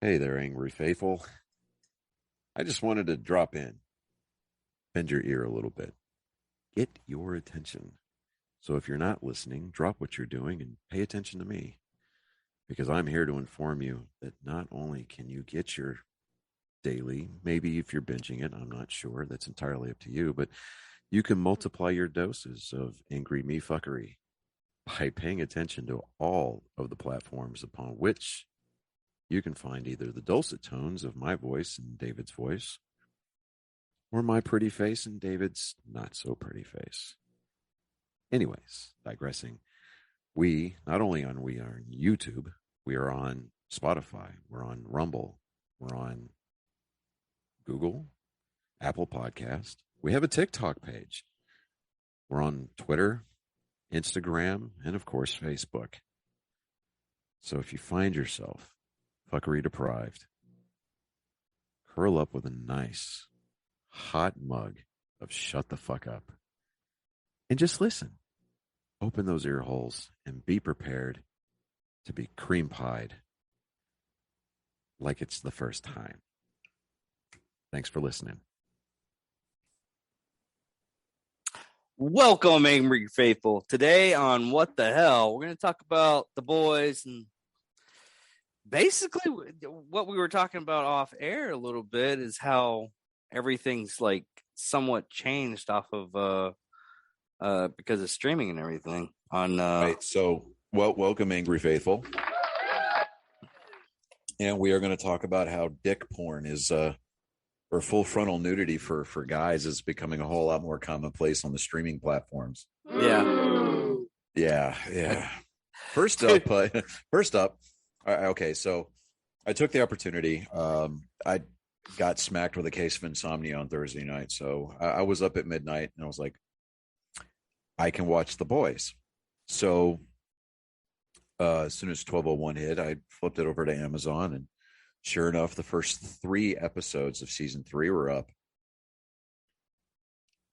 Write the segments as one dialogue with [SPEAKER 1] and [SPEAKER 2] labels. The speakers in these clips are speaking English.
[SPEAKER 1] Hey there, Angry Faithful. I just wanted to drop in, bend your ear a little bit, get your attention. So if you're not listening, drop what you're doing and pay attention to me, because I'm here to inform you that not only can you get your daily, maybe if you're binging it, I'm not sure, that's entirely up to you, but you can multiply your doses of angry me fuckery by paying attention to all of the platforms upon which you can find either the dulcet tones of my voice and David's voice, or my pretty face and David's not so pretty face. Anyways, digressing, we not only we are on YouTube, we are on Spotify, we're on Rumble, we're on Google, Apple Podcast. We have a TikTok page. We're on Twitter, Instagram, and of course, Facebook. So if you find yourself fuckery deprived, curl up with a nice hot mug of shut the fuck up and just listen. Open those ear holes and be prepared to be cream pied like it's the first time. Thanks for listening.
[SPEAKER 2] Welcome, Angry Faithful. Today on What the Hell, we're going to talk about The Boys and basically what we were talking about off air a little bit is how everything's like somewhat changed off of because of streaming and everything on
[SPEAKER 1] right, so welcome, Angry Faithful. And we are going to talk about how dick porn is or full frontal nudity for guys is becoming a whole lot more commonplace on the streaming platforms. Yeah. First up, okay, so I took the opportunity. I got smacked with a case of insomnia on Thursday night, so I was up at midnight and I was like, I can watch The Boys. So as soon as 12:01 hit, I flipped it over to Amazon, and sure enough, the first 3 episodes of season 3 were up.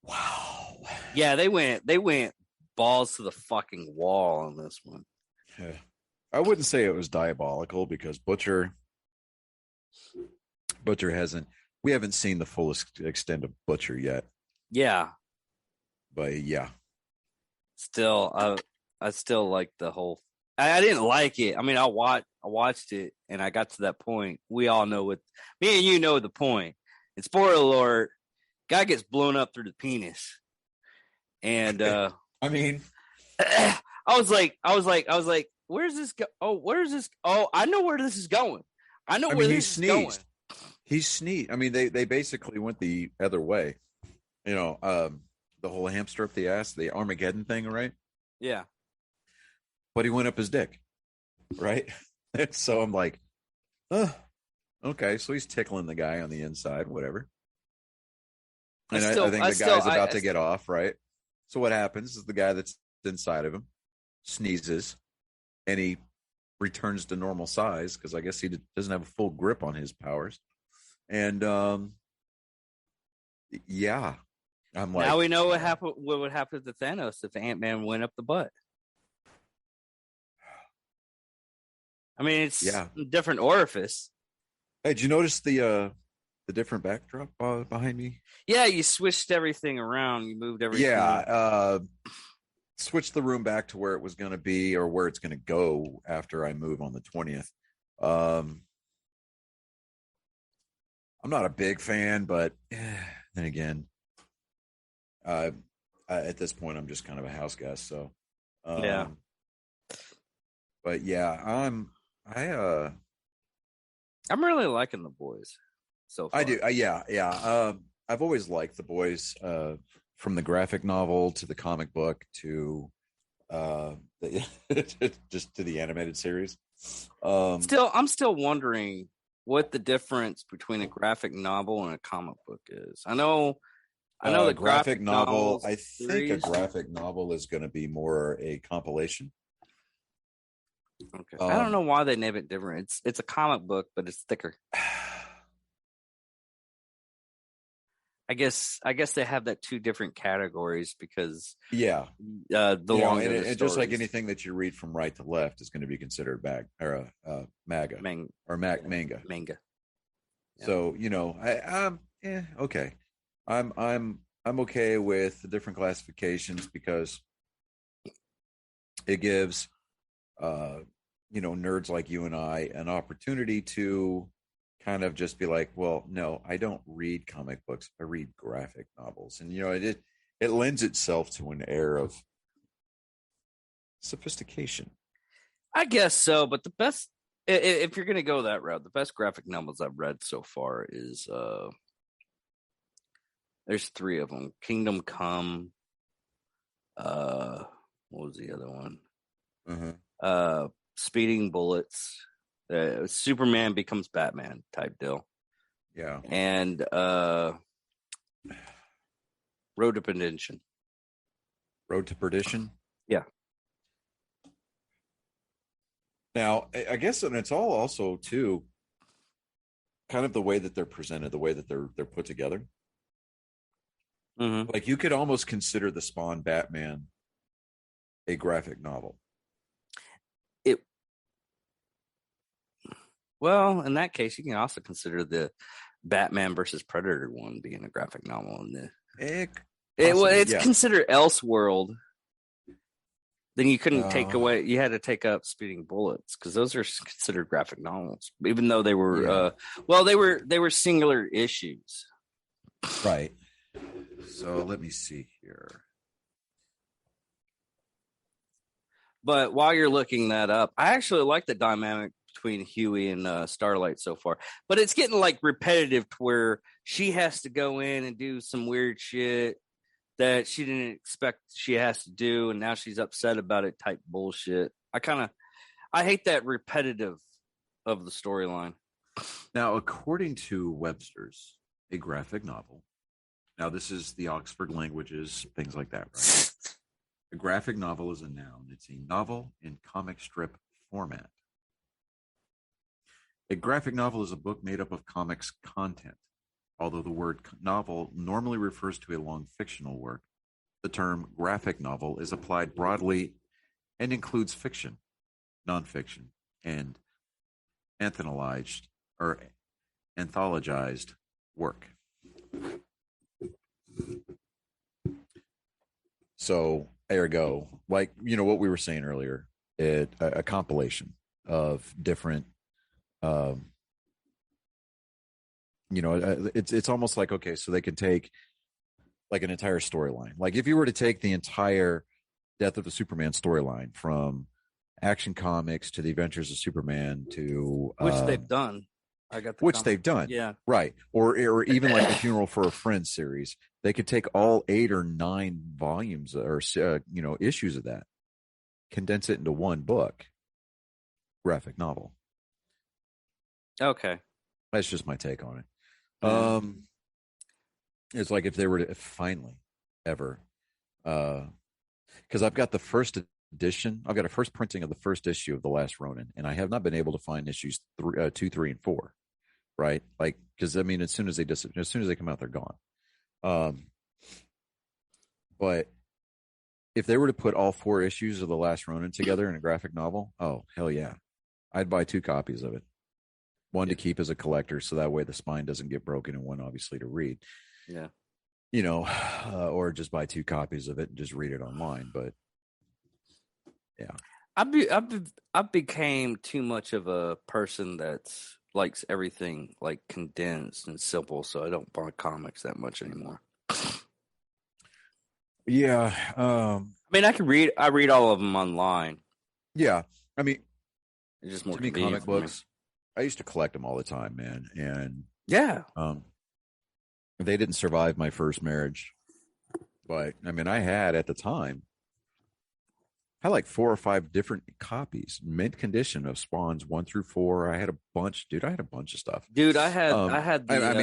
[SPEAKER 1] Wow.
[SPEAKER 2] Yeah, they went balls to the fucking wall on this one.
[SPEAKER 1] Yeah. I wouldn't say it was diabolical because Butcher hasn't. We haven't seen the fullest extent of Butcher yet.
[SPEAKER 2] Yeah,
[SPEAKER 1] but yeah.
[SPEAKER 2] Still, I still like the whole. I didn't like it. I mean, I watched it, and I got to that point. We all know what me and you know the point. And spoiler alert: guy gets blown up through the penis. And
[SPEAKER 1] I mean,
[SPEAKER 2] I was like, where's this go? Oh, where's this? Oh, I know where this is going. I know where this is going.
[SPEAKER 1] He sneezed. I mean, they basically went the other way. You know, the whole hamster up the ass, the Armageddon thing, right?
[SPEAKER 2] Yeah.
[SPEAKER 1] But he went up his dick, right? So I'm like, okay. So he's tickling the guy on the inside, whatever. And I think the guy's about to get off, right? So what happens is the guy that's inside of him sneezes, and he returns to normal size because I guess he doesn't have a full grip on his powers. And yeah, I'm like,
[SPEAKER 2] now we know what would happen to Thanos if Ant-Man went up the butt. I mean, it's a different orifice.
[SPEAKER 1] Hey, did you notice the different backdrop behind me?
[SPEAKER 2] Yeah, you switched everything around. You moved everything.
[SPEAKER 1] Yeah, switched the room back to where it was going to be or where it's going to go after I move on the 20th. I'm not a big fan, but then again, at this point, I'm just kind of a house guest. So,
[SPEAKER 2] yeah.
[SPEAKER 1] But yeah, I'm
[SPEAKER 2] really liking The Boys so far.
[SPEAKER 1] I do. Yeah. I've always liked The Boys, from the graphic novel to the comic book to just to the animated series.
[SPEAKER 2] I'm still wondering what the difference between a graphic novel and a comic book is. I know the graphic novel.
[SPEAKER 1] I think a graphic novel is going to be more a compilation.
[SPEAKER 2] Okay. I don't know why they name it different. It's a comic book, but it's thicker. I guess they have that two different categories because
[SPEAKER 1] Yeah,
[SPEAKER 2] the longer the
[SPEAKER 1] and just like
[SPEAKER 2] stories.
[SPEAKER 1] anything that you read from right to left is going to be considered MAGA or manga.
[SPEAKER 2] Manga. Yeah.
[SPEAKER 1] So okay. I'm okay with the different classifications because it gives nerds like you and I an opportunity to kind of just be like, well, no, I don't read comic books. I read graphic novels. And it lends itself to an air of sophistication.
[SPEAKER 2] I guess so, but the best if you're gonna go that route, the best graphic novels I've read so far is there's three of them. Kingdom Come. What was the other one? Speeding Bullets. Superman becomes Batman type deal.
[SPEAKER 1] Yeah.
[SPEAKER 2] And Road to Perdition.
[SPEAKER 1] Road to Perdition?
[SPEAKER 2] Yeah.
[SPEAKER 1] Now, I guess, and it's all also too kind of the way that they're presented, the way that they're put together.
[SPEAKER 2] Mm-hmm.
[SPEAKER 1] Like you could almost consider the Spawn Batman a graphic novel.
[SPEAKER 2] Well, in that case, you can also consider the Batman versus Predator one being a graphic novel. It's considered Elseworld. Then you couldn't take away. You had to take up Speeding Bullets because those are considered graphic novels, even though they were. They were singular issues.
[SPEAKER 1] Right. So let me see here.
[SPEAKER 2] But while you're looking that up, I actually like the dynamic between Huey and Starlight so far. But it's getting like repetitive to where she has to go in and do some weird shit that she didn't expect she has to do, and now she's upset about it type bullshit. I hate that repetitive of the storyline.
[SPEAKER 1] Now, according to Webster's, a graphic novel. Now, this is the Oxford languages, things like that, right? A graphic novel is a noun. It's a novel in comic strip format. A graphic novel is a book made up of comics content. Although the word novel normally refers to a long fictional work, the term graphic novel is applied broadly and includes fiction, nonfiction, and anthologized work. So, ergo, like what we were saying earlier, a compilation of different. It's almost like, okay, so they can take like an entire storyline. Like if you were to take the entire Death of the Superman storyline from Action Comics to the Adventures of Superman to
[SPEAKER 2] which they've done.
[SPEAKER 1] They've done.
[SPEAKER 2] Yeah.
[SPEAKER 1] Right. Or even like the Funeral for a Friend series. They could take all 8 or 9 volumes or issues of that, condense it into one book, graphic novel.
[SPEAKER 2] Okay.
[SPEAKER 1] That's just my take on it. It's like if they were to finally ever, because I've got the first edition, I've got a first printing of the first issue of The Last Ronin, and I have not been able to find issues 2, 3, and 4. Right, like because I mean, as soon as they come out, they're gone. But if they were to put all 4 issues of The Last Ronin together in a graphic novel, oh hell yeah, I'd buy 2 copies of it. One to keep as a collector, so that way the spine doesn't get broken, and one obviously to read.
[SPEAKER 2] Yeah,
[SPEAKER 1] or just buy 2 copies of it and just read it online. But yeah,
[SPEAKER 2] I became too much of a person that likes everything like condensed and simple, so I don't buy comics that much anymore.
[SPEAKER 1] Yeah,
[SPEAKER 2] I mean, I read all of them online.
[SPEAKER 1] Yeah, I mean,
[SPEAKER 2] it's just more
[SPEAKER 1] to me, comic books. I used to collect them all the time, man, and
[SPEAKER 2] yeah,
[SPEAKER 1] they didn't survive my first marriage, but I mean, I had at the time, I had like 4 or 5 different copies, mint condition of Spawns 1 through 4. I had a bunch, dude. I had a bunch of stuff,
[SPEAKER 2] dude. I had
[SPEAKER 1] the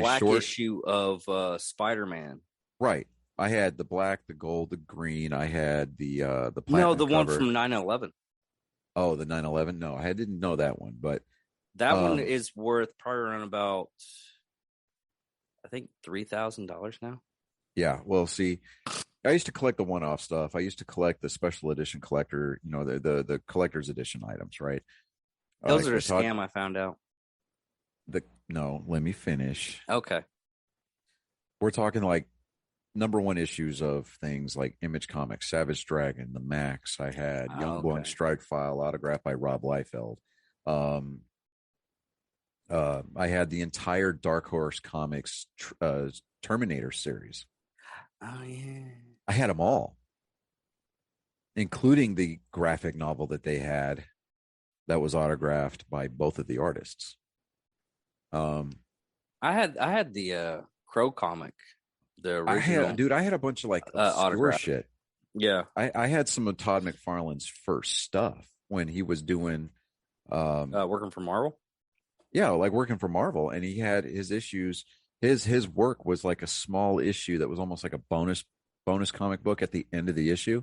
[SPEAKER 2] black issue of Spider-Man.
[SPEAKER 1] Right. I had the black, the gold, the green. I had the platinum.
[SPEAKER 2] No, the one
[SPEAKER 1] cover.
[SPEAKER 2] from 9/11.
[SPEAKER 1] Oh, the 9/11. No, I didn't know that one, but
[SPEAKER 2] that one is worth probably around about I think $3,000 now.
[SPEAKER 1] Yeah. Well, see, I used to collect the one-off stuff. I used to collect the special edition collector, the collector's edition items, right?
[SPEAKER 2] Those are a
[SPEAKER 1] Talk
[SPEAKER 2] scam. I found out.
[SPEAKER 1] the no, let me finish.
[SPEAKER 2] Okay.
[SPEAKER 1] We're talking like number one issues of things like Image Comics, Savage Dragon, the Max. I had Youngblood Strike File autographed by Rob Liefeld. I had the entire Dark Horse Comics Terminator series.
[SPEAKER 2] Oh yeah.
[SPEAKER 1] I had them all, including the graphic novel that they had that was autographed by both of the artists.
[SPEAKER 2] I had the Crow comic, the original.
[SPEAKER 1] I had a bunch of like obscure
[SPEAKER 2] autograph.
[SPEAKER 1] shit.
[SPEAKER 2] Yeah.
[SPEAKER 1] I had some of Todd McFarlane's first stuff when he was doing
[SPEAKER 2] working for Marvel.
[SPEAKER 1] Yeah, like working for Marvel, and he had his issues. His work was like a small issue that was almost like a bonus comic book at the end of the issue.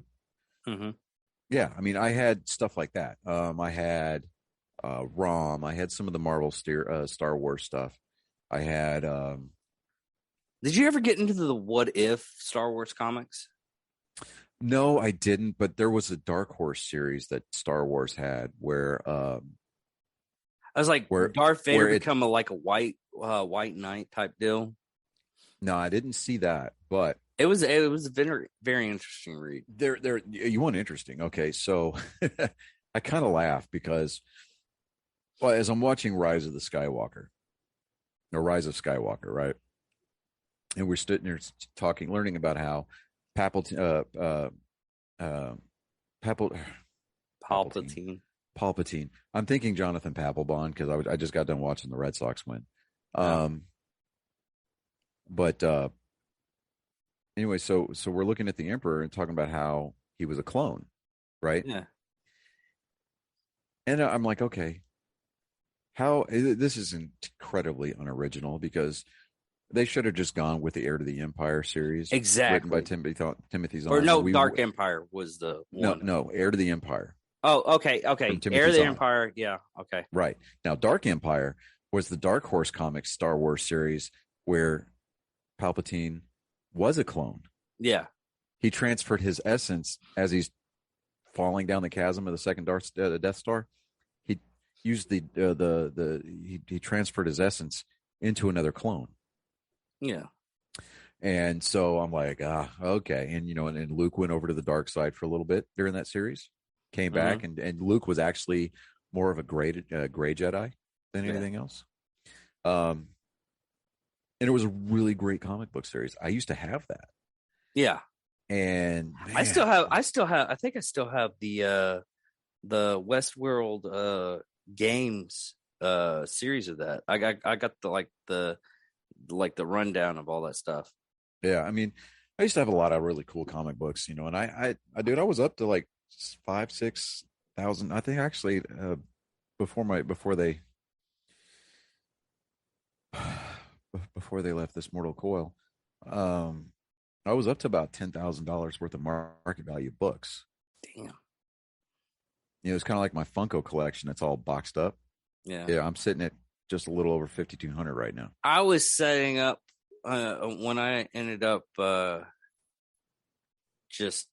[SPEAKER 2] Mm-hmm.
[SPEAKER 1] Yeah, I mean, I had stuff like that. I had ROM. I had some of the Marvel Star Wars stuff. I had.
[SPEAKER 2] Did you ever get into the What If Star Wars comics?
[SPEAKER 1] No, I didn't. But there was a Dark Horse series that Star Wars had where.
[SPEAKER 2] I was like, Darth Vader become a white knight type deal.
[SPEAKER 1] No, I didn't see that, but
[SPEAKER 2] it was a very, very interesting read.
[SPEAKER 1] There, you want interesting? Okay, so I kind of laugh because, well, as I'm watching Rise of Skywalker, right? And we're sitting there talking, learning about how Palpatine. I'm thinking Jonathan Papelbon because I just got done watching the Red Sox win. But anyway, so we're looking at the Emperor and talking about how he was a clone, right?
[SPEAKER 2] Yeah.
[SPEAKER 1] And I'm like, okay, this is incredibly unoriginal because they should have just gone with the Heir to the Empire series,
[SPEAKER 2] exactly,
[SPEAKER 1] written by Timothy Zahn.
[SPEAKER 2] Or no, Dark Empire was the one.
[SPEAKER 1] No, Heir to the Empire.
[SPEAKER 2] Oh, okay. Heir to the Empire, yeah, okay.
[SPEAKER 1] Right. Now, Dark Empire was the Dark Horse Comics Star Wars series where Palpatine was a clone.
[SPEAKER 2] Yeah.
[SPEAKER 1] He transferred his essence as he's falling down the chasm of the second Death Star. He used he transferred his essence into another clone.
[SPEAKER 2] Yeah.
[SPEAKER 1] And so I'm like, okay. And, and Luke went over to the dark side for a little bit during that series. Came back, and Luke was actually more of a gray Jedi than anything else. And it was a really great comic book series. I used to have that.
[SPEAKER 2] Yeah.
[SPEAKER 1] And man,
[SPEAKER 2] I think I still have the Westworld games series of that. I got the rundown of all that stuff.
[SPEAKER 1] Yeah, I mean, I used to have a lot of really cool comic books, and I was up to like 5,000-6,000. I think actually before they left this mortal coil, I was up to about $10,000 worth of market value books.
[SPEAKER 2] Damn.
[SPEAKER 1] It's kind of like my Funko collection. It's all boxed up. Yeah. I'm sitting at just a little over 5,200 right now.
[SPEAKER 2] I was setting up when I ended up just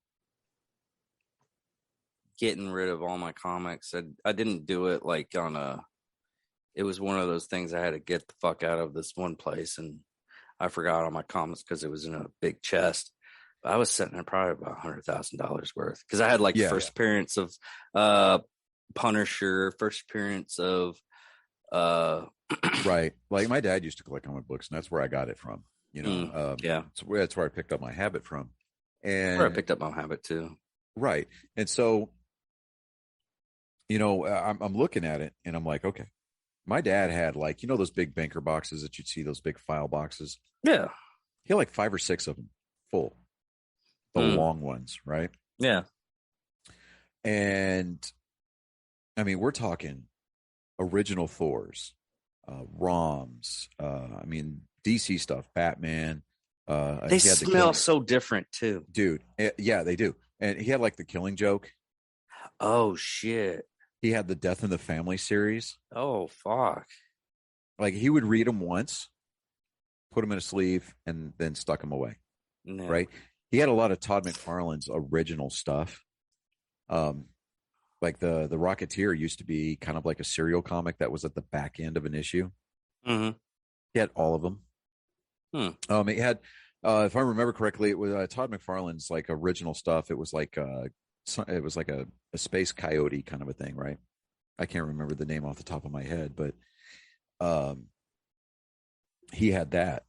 [SPEAKER 2] getting rid of all my comics. I didn't do it like it was one of those things I had to get the fuck out of this one place, and I forgot all my comics because it was in a big chest. But I was sitting at probably about $100,000 worth because I had first appearance of Punisher, first appearance of
[SPEAKER 1] right. Like my dad used to collect comic books, and that's where I got it from.
[SPEAKER 2] Yeah,
[SPEAKER 1] that's where I picked up my habit from, and
[SPEAKER 2] where I picked up my habit too.
[SPEAKER 1] Right, and so I'm looking at it, and I'm like, okay. My dad had those big banker boxes that you'd see, those big file boxes.
[SPEAKER 2] Yeah.
[SPEAKER 1] He had 5 or 6 of them full. The long ones, right?
[SPEAKER 2] Yeah.
[SPEAKER 1] And I mean, we're talking original Thors, ROMs, DC stuff, Batman.
[SPEAKER 2] They smell so different too.
[SPEAKER 1] Dude, yeah, they do. And he had the Killing Joke.
[SPEAKER 2] Oh, shit.
[SPEAKER 1] He had the Death in the Family series.
[SPEAKER 2] Oh, fuck.
[SPEAKER 1] He would read them once, put them in a sleeve, and then stuck them away.
[SPEAKER 2] Yeah.
[SPEAKER 1] Right. He had a lot of Todd McFarlane's original stuff. Like the Rocketeer used to be kind of like a serial comic that was at the back end of an issue.
[SPEAKER 2] Mm-hmm.
[SPEAKER 1] He had all of them. He had, if I remember correctly, it was Todd McFarlane's like original stuff. It was like a space coyote kind of a thing, right? I can't remember the name off the top of my head, but he had that.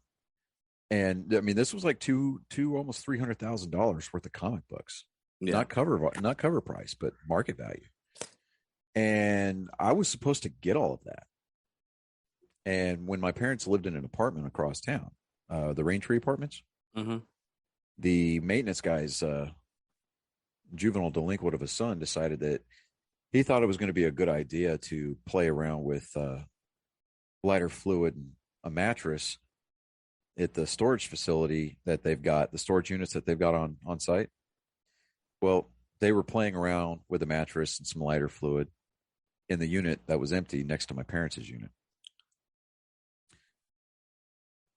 [SPEAKER 1] And I mean, this was like two almost $300,000 worth of comic books, not cover price, but market value. And I was supposed to get all of that. And when my parents lived in an apartment across town, the Raintree Apartments, the maintenance guy's juvenile delinquent of a son decided that he thought it was going to be a good idea to play around with lighter fluid and a mattress at the storage facility that they've got, the storage units that they've got on site. Well, they were playing around with a mattress and some lighter fluid in the unit that was empty next to my parents' unit.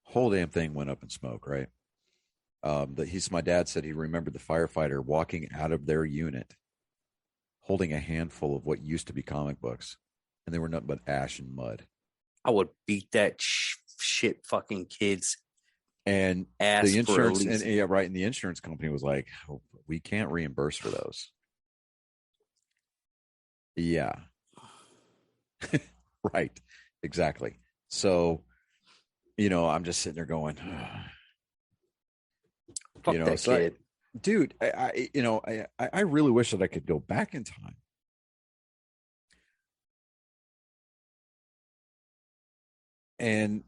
[SPEAKER 1] Whole damn thing went up in smoke, right? My dad said he remembered the firefighter walking out of their unit holding a handful of what used to be comic books, and they were nothing but ash and mud.
[SPEAKER 2] I would beat that shit fucking kids.
[SPEAKER 1] And the insurance, and the insurance company was like, oh, we can't reimburse for those. Yeah. Right. Exactly. So, I'm just sitting there going,
[SPEAKER 2] fuck that kid.
[SPEAKER 1] Dude, I really wish that I could go back in time and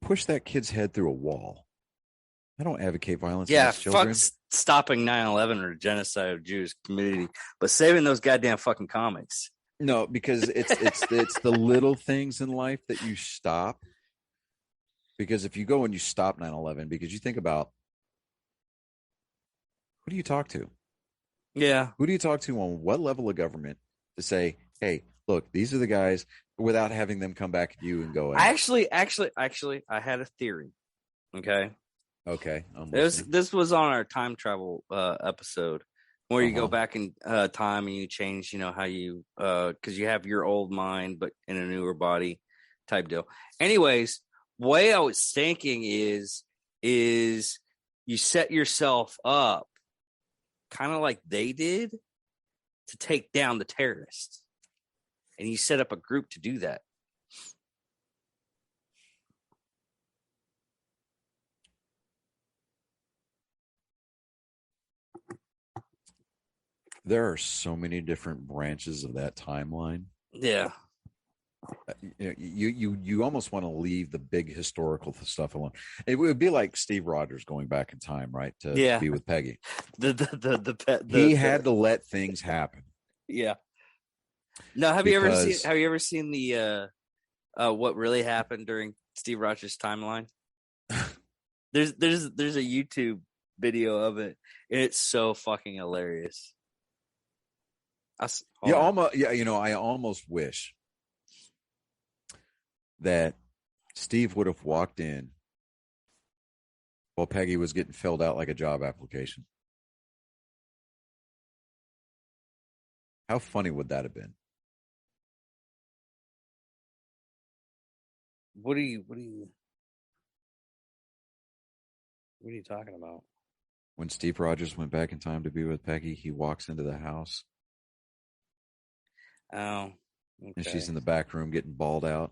[SPEAKER 1] push that kid's head through a wall. I don't advocate violence against children.
[SPEAKER 2] Fuck stopping 9/11 or genocide of Jewish community, but saving those goddamn fucking comics.
[SPEAKER 1] No, because it's the little things in life that you stop. Because if you go and you stop 9/11, because you think about, who do you talk to?
[SPEAKER 2] Yeah.
[SPEAKER 1] Who do you talk to on what level of government to say, hey, look, these are the guys, without having them come back at you and go,
[SPEAKER 2] Actually, I had a theory. Okay. This was on our time travel episode where you go back in time and you change, how you, because you have your old mind, but in a newer body type deal. Anyways, way I was thinking is you set yourself up kind of like they did to take down the terrorists, and you set up a group to do that.
[SPEAKER 1] There are so many different branches of that timeline.
[SPEAKER 2] Yeah.
[SPEAKER 1] You almost want to leave the big historical stuff alone. It would be like Steve Rogers going back in time, right? To be with Peggy. He had to let things happen.
[SPEAKER 2] Yeah. No, have you ever seen the what really happened during Steve Rogers' timeline? There's a YouTube video of it, and it's so fucking hilarious. I almost wish that Steve would have walked in while Peggy was getting filled out like a job application. How funny would that have been? What are you talking about?
[SPEAKER 1] When Steve Rogers went back in time to be with Peggy, he walks into the house.
[SPEAKER 2] Oh. Okay.
[SPEAKER 1] And she's in the back room getting balled out.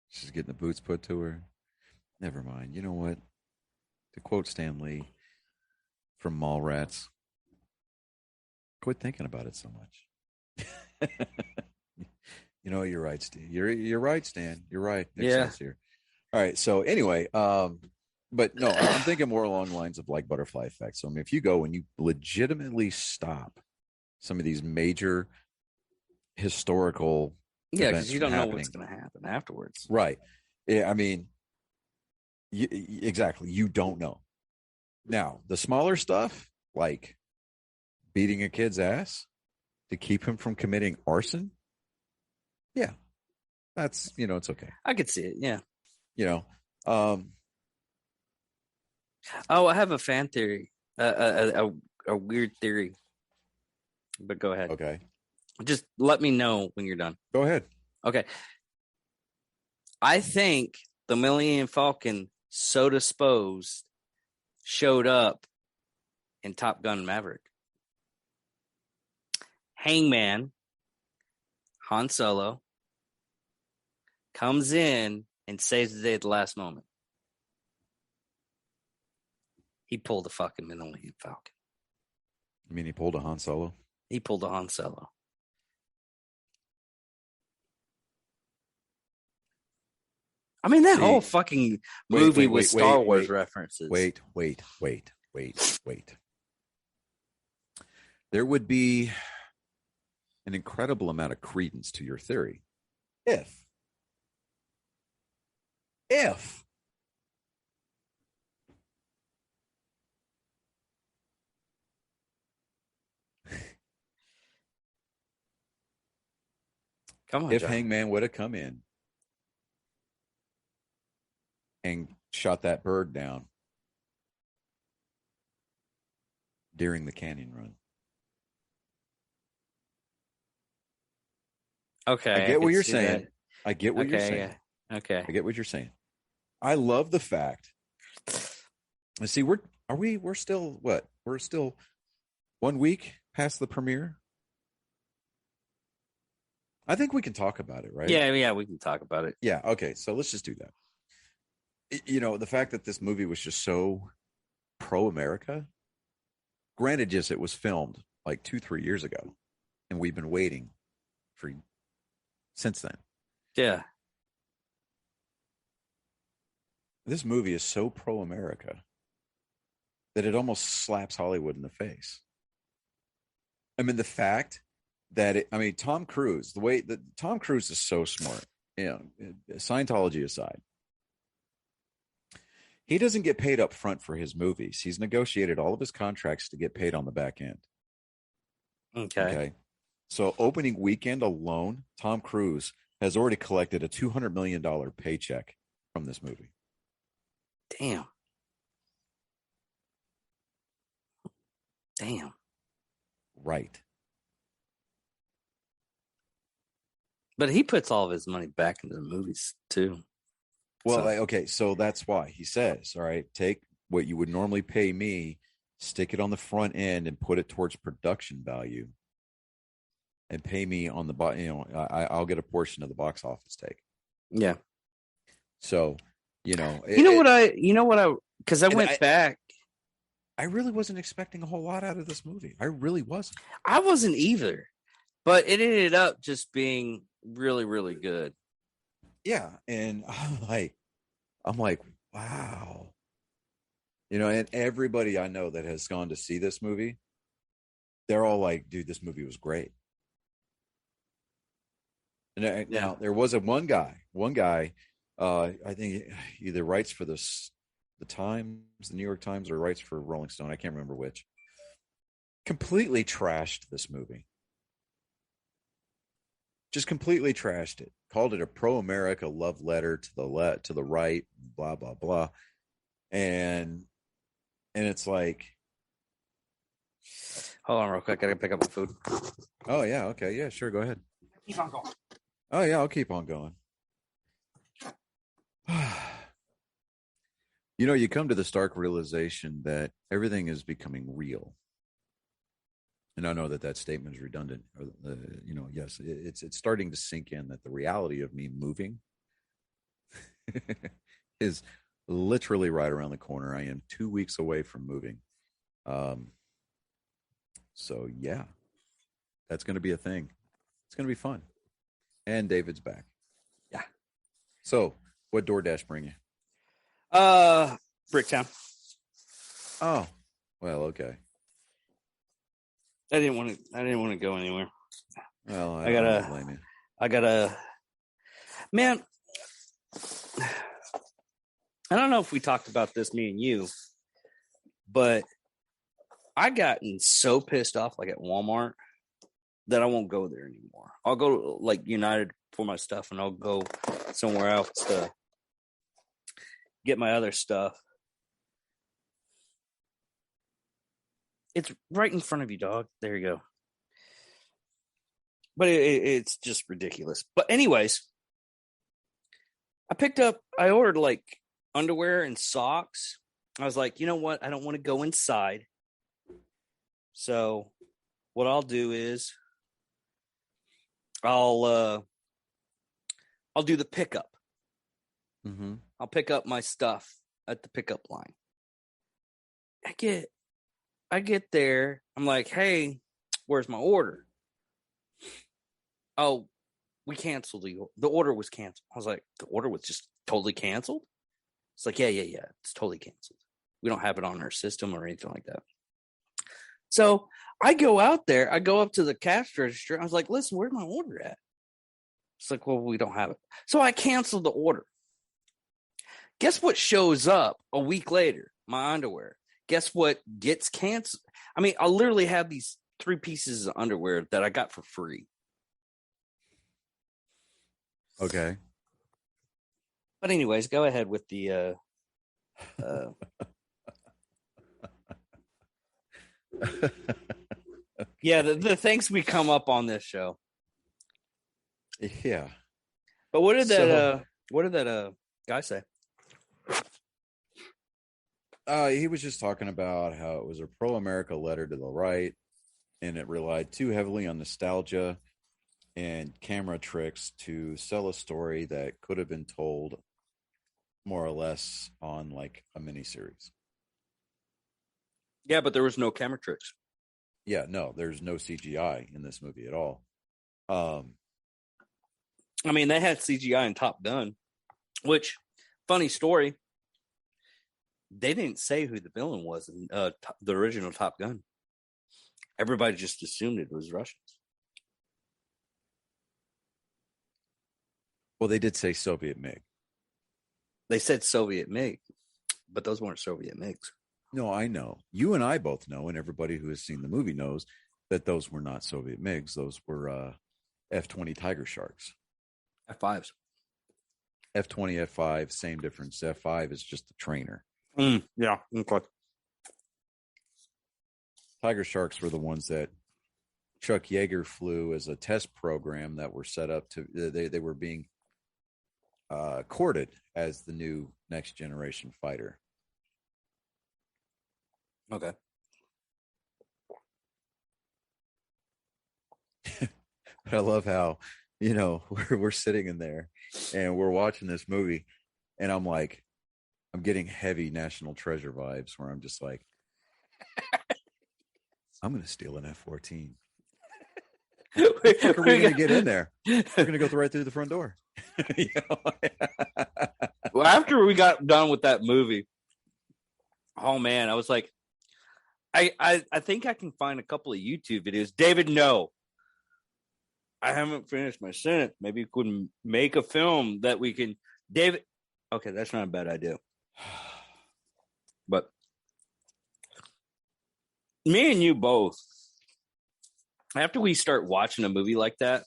[SPEAKER 1] She's getting the boots put to her. Never mind. You know what? To quote Stan Lee from Mallrats, quit thinking about it so much. You're right, Stan. You're right, Stan. You're right.
[SPEAKER 2] Yeah.
[SPEAKER 1] Here. All right. So anyway, but no, I'm thinking more along the lines of like butterfly effect. So I mean, if you go and you legitimately stop some of these major historical
[SPEAKER 2] because you don't know what's going to happen afterwards.
[SPEAKER 1] Right. Yeah, I mean, exactly. You don't know. Now, the smaller stuff, like beating a kid's ass to keep him from committing arson. Yeah. That's, it's okay.
[SPEAKER 2] I could see it. Yeah.
[SPEAKER 1] You know, um,
[SPEAKER 2] Oh, I have a fan theory, a weird theory. But go ahead.
[SPEAKER 1] okay,
[SPEAKER 2] Just let me know when you're done.
[SPEAKER 1] go ahead.
[SPEAKER 2] Okay. I think the Millennium Falcon, so disposed, showed up in Top Gun Maverick. Hangman, Han Solo, comes in and saves the day at the last moment. He pulled a fucking Millennium Falcon.
[SPEAKER 1] I mean, he pulled a Han Solo.
[SPEAKER 2] He pulled a Han Solo. I mean, that whole fucking movie with Star Wars references.
[SPEAKER 1] Wait. There would be an incredible amount of credence to your theory if
[SPEAKER 2] Come on,
[SPEAKER 1] if
[SPEAKER 2] John.
[SPEAKER 1] Hangman would have come in and shot that bird down during the canyon run.
[SPEAKER 2] Okay.
[SPEAKER 1] I get what you're saying. I get what you're saying.
[SPEAKER 2] Yeah. Okay.
[SPEAKER 1] I get what you're saying. I love the fact. Let's see, we're still what? We're still 1 week past the premiere. I think we can talk about it, right?
[SPEAKER 2] Yeah, we can talk about it.
[SPEAKER 1] Yeah, okay. So let's just do that. The fact that this movie was just so pro-America. Granted, yes, it was filmed like 2-3 years ago, and we've been waiting for since then.
[SPEAKER 2] Yeah.
[SPEAKER 1] This movie is so pro-America that it almost slaps Hollywood in the face. I mean, the fact that Tom Cruise, the way that Tom Cruise is so smart, Scientology aside, he doesn't get paid up front for his movies. He's negotiated all of his contracts to get paid on the back end. Okay. So opening weekend alone, Tom Cruise has already collected a $200 million paycheck from this movie.
[SPEAKER 2] Damn.
[SPEAKER 1] Right.
[SPEAKER 2] But he puts all of his money back into the movies too.
[SPEAKER 1] Well, okay, so that's why he says, all right, take what you would normally pay me, stick it on the front end and put it towards production value and pay me on the, I'll get a portion of the box office take.
[SPEAKER 2] Yeah.
[SPEAKER 1] So,
[SPEAKER 2] because I went back.
[SPEAKER 1] I really wasn't expecting a whole lot out of this movie. I really wasn't.
[SPEAKER 2] I wasn't either, but it ended up just being really, really good.
[SPEAKER 1] Yeah. And I'm like, wow. And everybody I know that has gone to see this movie, they're all like, dude, this movie was great. And now there was one guy, I think he either writes for the Times, the New York Times, or writes for Rolling Stone. I can't remember which. Completely trashed this movie. Just completely trashed it. Called it a pro-America love letter to the right, blah blah blah, and it's like,
[SPEAKER 2] hold on real quick. I gotta pick up my food.
[SPEAKER 1] Oh yeah, okay, yeah, sure, go ahead.
[SPEAKER 2] Keep on going.
[SPEAKER 1] Oh yeah, I'll keep on going. You come to the stark realization that everything is becoming real. And I know that statement is redundant. Yes, it's starting to sink in that the reality of me moving is literally right around the corner. I am 2 weeks away from moving. So yeah, that's going to be a thing. It's going to be fun. And David's back.
[SPEAKER 2] Yeah.
[SPEAKER 1] So what DoorDash bring you?
[SPEAKER 2] Bricktown.
[SPEAKER 1] Oh, well, okay.
[SPEAKER 2] I didn't want to go anywhere.
[SPEAKER 1] Well,
[SPEAKER 2] I gotta blame you. Man, I don't know if we talked about this, me and you, but I gotten so pissed off like at Walmart that I won't go there anymore. I'll go to like United for my stuff, and I'll go somewhere else to get my other stuff. It's right in front of you, dog. There you go. But it's just ridiculous. But anyways, I ordered like underwear and socks. I was like, you know what? I don't want to go inside. So what I'll do is I'll do the pickup.
[SPEAKER 1] Mm-hmm.
[SPEAKER 2] I'll pick up my stuff at the pickup line. I get there. I'm like, hey, where's my order? Oh, we canceled the order was canceled. I was like, the order was just totally canceled? It's like, yeah. It's totally canceled. We don't have it on our system or anything like that. So I go out there. I go up to the cash register. I was like, listen, where's my order at? It's like, well, we don't have it. So I canceled the order. Guess what shows up a week later? My underwear. Guess what gets canceled? I mean, I literally have these 3 pieces of underwear that I got for free.
[SPEAKER 1] Okay.
[SPEAKER 2] But anyways, go ahead with the yeah, the things we come up on this show.
[SPEAKER 1] Yeah.
[SPEAKER 2] But what did that guy say?
[SPEAKER 1] He was just talking about how it was a pro-America letter to the right, and it relied too heavily on nostalgia and camera tricks to sell a story that could have been told more or less on like a miniseries.
[SPEAKER 2] Yeah, but there was no camera tricks.
[SPEAKER 1] Yeah, no, there's no CGI in this movie at all.
[SPEAKER 2] I mean, they had CGI in Top Gun, which, funny story, they didn't say who the villain was in the original Top Gun. Everybody just assumed it was Russians.
[SPEAKER 1] Well, they did say Soviet MiG.
[SPEAKER 2] They said Soviet MiG, but those weren't Soviet MiGs.
[SPEAKER 1] No, I know. You and I both know, and everybody who has seen the movie knows that those were not Soviet MiGs. Those were F-20 Tiger Sharks.
[SPEAKER 2] F-5s.
[SPEAKER 1] F-20, F-5, same difference. F-5 is just the trainer.
[SPEAKER 2] Yeah. Okay.
[SPEAKER 1] Tiger Sharks were the ones that Chuck Yeager flew as a test program that were set up to, they were being courted as the new next generation fighter.
[SPEAKER 2] Okay.
[SPEAKER 1] But I love how, you know, we're sitting in there and we're watching this movie, and I'm like, I'm getting heavy National Treasure vibes where I'm just like, I'm going to steal an F-14. How the fuck are we going to get in there? We're going to go right through the front door. You know?
[SPEAKER 2] Well, after we got done with that movie, oh man, I was like, I think I can find a couple of YouTube videos. David, no. I haven't finished my sentence. Maybe you could make a film that we can. David, okay, that's not a bad idea. But me and you both, after we start watching a movie like that,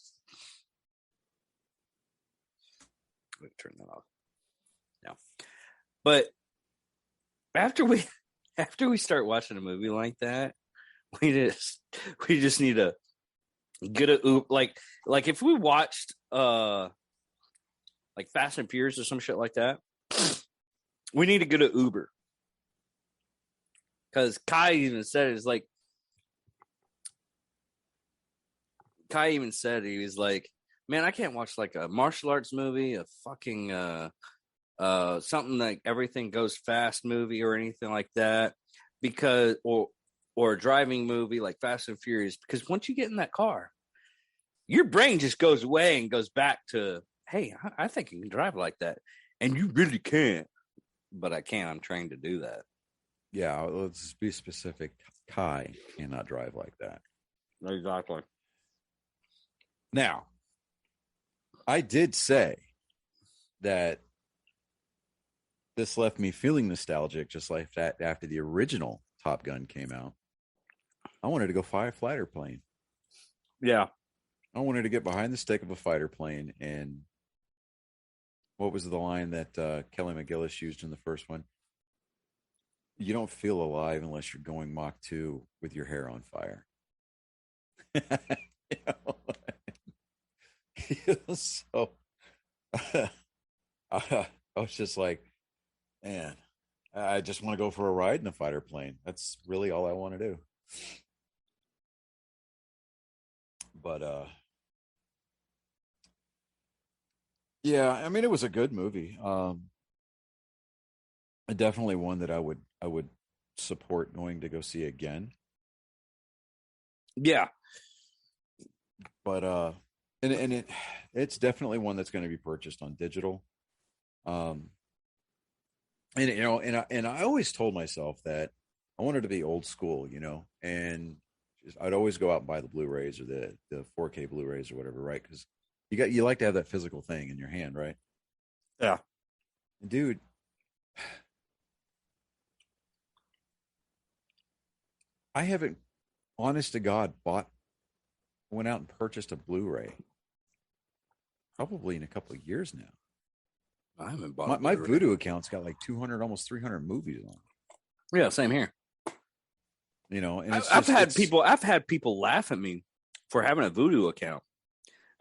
[SPEAKER 2] let me turn that off. No, but after we start watching a movie like that, we just need to get a like if we watched like Fast and Furious or some shit like that, we need to get an Uber. Because Kai even said it's like Kai even said he was like, man, I can't watch like a martial arts movie, a fucking something like everything goes fast movie or anything like that, because or a driving movie like Fast and Furious, because once you get in that car, your brain just goes away and goes back to, hey, I think you can drive like that. And you really can't. But I can. I'm trained to do that.
[SPEAKER 1] Yeah, let's be specific. Kai cannot drive like that.
[SPEAKER 2] Exactly.
[SPEAKER 1] Now, I did say that this left me feeling nostalgic, just like that after the original Top Gun came out. I wanted to go fly a fighter plane.
[SPEAKER 2] Yeah.
[SPEAKER 1] I wanted to get behind the stick of a fighter plane. And what was the line that Kelly McGillis used in the first one? You don't feel alive unless you're going Mach 2 with your hair on fire. You know? So I was just like, man, I just want to go for a ride in a fighter plane. That's really all I want to do. But yeah, I mean, it was a good movie. Definitely one that I would support going to go see again.
[SPEAKER 2] Yeah.
[SPEAKER 1] But and it's definitely one that's going to be purchased on digital. Um, and I always told myself that I wanted to be old school, and I'd always go out and buy the Blu-rays or the 4K Blu-rays or whatever, right? Because you like to have that physical thing in your hand, right?
[SPEAKER 2] Yeah.
[SPEAKER 1] Dude, I haven't, honest to God, went out and purchased a Blu-ray probably in a couple of years now.
[SPEAKER 2] I haven't bought
[SPEAKER 1] my Vudu account's got like 200, almost 300 movies on it.
[SPEAKER 2] Yeah, same here.
[SPEAKER 1] And
[SPEAKER 2] I've had people laugh at me for having a Vudu account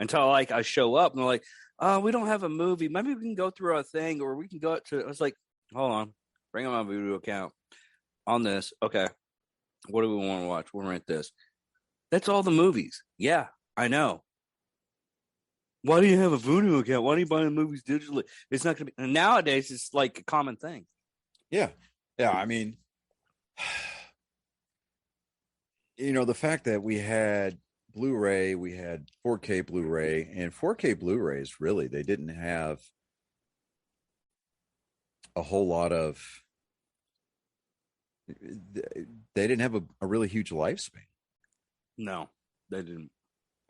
[SPEAKER 2] until like I show up and they're like, "Oh, we don't have a movie. Maybe we can go through our thing, or we can go to." I was like, "Hold on, bring on my Vudu account on this. Okay, what do we want to watch? We'll rent this. That's all the movies. Yeah, I know. Why do you have a Vudu account? Why do you buy the movies digitally? It's not going to be. And nowadays, it's like a common thing.
[SPEAKER 1] Yeah. I mean, the fact that we had Blu-ray, we had 4K Blu-ray, and 4K Blu-rays, really, they didn't have a whole lot of, they didn't have a really huge lifespan.
[SPEAKER 2] No, they didn't.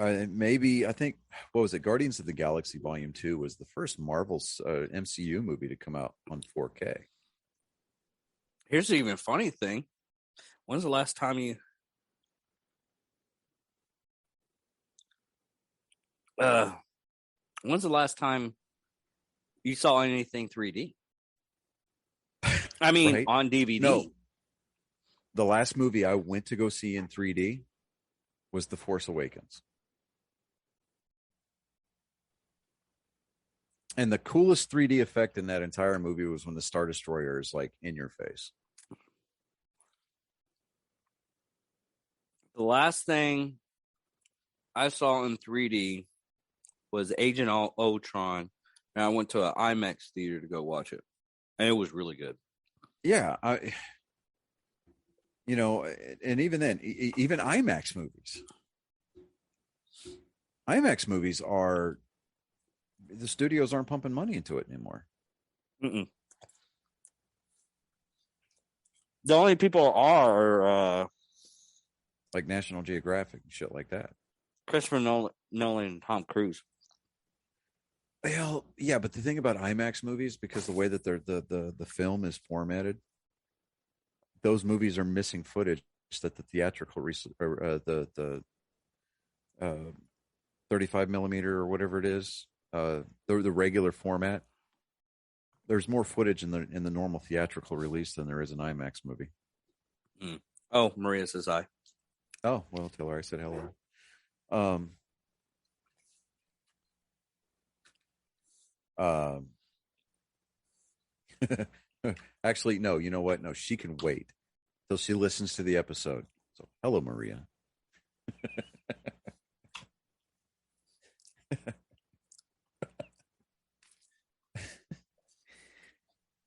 [SPEAKER 1] Maybe, I think, what was it? Guardians of the Galaxy Volume 2 was the first Marvel's MCU movie to come out on 4K.
[SPEAKER 2] Here's the even funny thing. When's the last time you saw anything 3D? I mean, right? On DVD.
[SPEAKER 1] No. The last movie I went to go see in 3D was The Force Awakens. And the coolest 3D effect in that entire movie was when the Star Destroyer is like in your face.
[SPEAKER 2] The last thing I saw in 3D was Agent Ultron, and I went to an IMAX theater to go watch it, and it was really good.
[SPEAKER 1] Yeah, and even then, even IMAX movies are, the studios aren't pumping money into it anymore.
[SPEAKER 2] Mm-mm. The only people are
[SPEAKER 1] like National Geographic and shit like that.
[SPEAKER 2] Christopher Nolan and Tom Cruise.
[SPEAKER 1] Well, yeah, but the thing about IMAX movies, because the way that the film is formatted, those movies are missing footage that the theatrical the 35 millimeter or whatever it is, the regular format. There's more footage in the normal theatrical release than there is an IMAX movie.
[SPEAKER 2] Mm. Oh, Maria says hi.
[SPEAKER 1] Oh, well, tell her I said hello. Actually, no, you know what? No, she can wait till she listens to the episode. So, hello, Maria.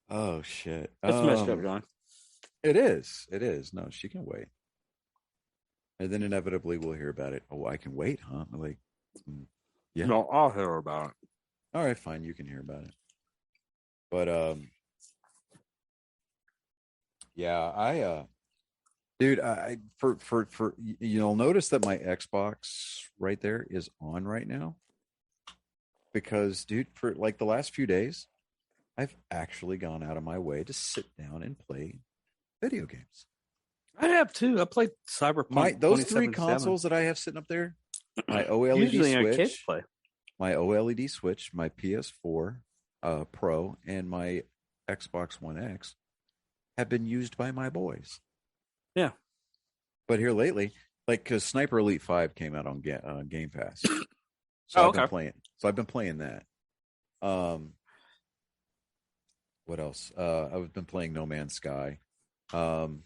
[SPEAKER 1] Oh, shit.
[SPEAKER 2] That's messed up, John.
[SPEAKER 1] It is. No, she can wait. And then inevitably we'll hear about it. Oh, I can wait, huh? I'm like, yeah.
[SPEAKER 2] No, I'll hear about it.
[SPEAKER 1] All right, fine. You can hear about it. But, yeah, dude, for you'll notice that my Xbox right there is on right now. Because, dude, for like the last few days, I've actually gone out of my way to sit down and play video games.
[SPEAKER 2] I have too. I played Cyberpunk.
[SPEAKER 1] Those 3 consoles that I have sitting up there, my OLED
[SPEAKER 2] Usually our kids
[SPEAKER 1] Switch,
[SPEAKER 2] play.
[SPEAKER 1] my OLED Switch, my PS4 Pro, and my Xbox One X have been used by my boys.
[SPEAKER 2] Yeah.
[SPEAKER 1] But here lately, like, because Sniper Elite 5 came out on Game Pass. So
[SPEAKER 2] Oh,
[SPEAKER 1] I've been
[SPEAKER 2] okay.
[SPEAKER 1] playing. So I've been playing that. What else? I've been playing No Man's Sky. Um,